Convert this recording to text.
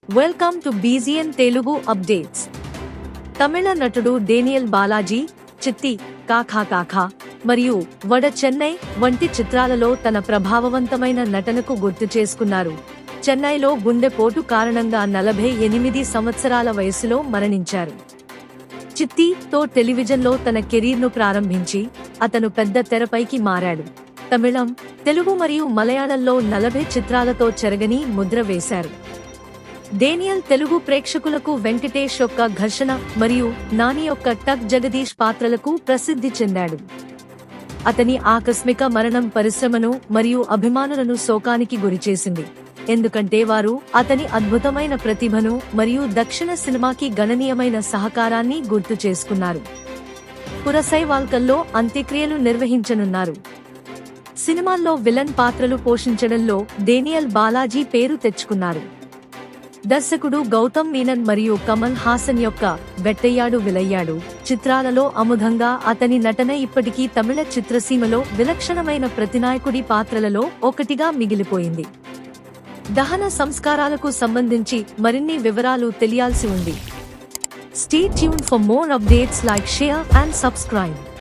Welcome to BGN Telugu updates. తమిళ నటుడు Daniel Balaji చిత్తి, కాఖా కాఖా మరియు వడ చెన్నై వంటి చిత్రాలలో తన ప్రభావవంతమైన నటనకు గుర్తు చేసుకున్నారు. చెన్నైలో గుండెపోటు కారణంగా 48 సంవత్సరాల వయసులో మరణించారు. చిత్తితో టెలివిజన్లో తన కెరీర్ను ప్రారంభించి అతను పెద్ద తెరపైకి మారాడు. తమిళం, తెలుగు మరియు మలయాళంలో 40 చిత్రాలతో చెరగని ముద్ర వేశారు. డేనియల్ తెలుగు ప్రేక్షకులకు వెంకటేష్ యొక్క ఘర్షణ మరియు నాని యొక్క టక్ జగదీష్ పాత్రలకు ప్రసిద్ధి చెందాడు. అతని ఆకస్మిక మరణం పరిశ్రమను మరియు అభిమానులను శోకానికి గురిచేసింది, ఎందుకంటే వారు అతని అద్భుతమైన ప్రతిభను మరియు దక్షిణ సినిమాకి గణనీయమైన సహకారాన్ని గుర్తు చేసుకున్నారు. పురసైవాల్కల్లో అంత్యక్రియలు నిర్వహించనున్నారు. సినిమాల్లో విలన్ పాత్రలు పోషించడంలో డేనియల్ బాలాజీ పేరు తెచ్చుకున్నారు. దర్శకుడు గౌతమ్ మీనన్ మరియు కమల్ హాసన్ యొక్క వెట్టయ్యాడు విలయ్యాడు చిత్రాలలో అముదంగా అతని నటన ఇప్పటికీ తమిళ చిత్రసీమలో విలక్షణమైన ప్రతినాయకుడి పాత్రలలో ఒకటిగా మిగిలిపోయింది. దహన సంస్కారాలకు సంబంధించి మరిన్ని వివరాలు తెలియాల్సి ఉంది. Stay tuned for more updates. Like, share and subscribe.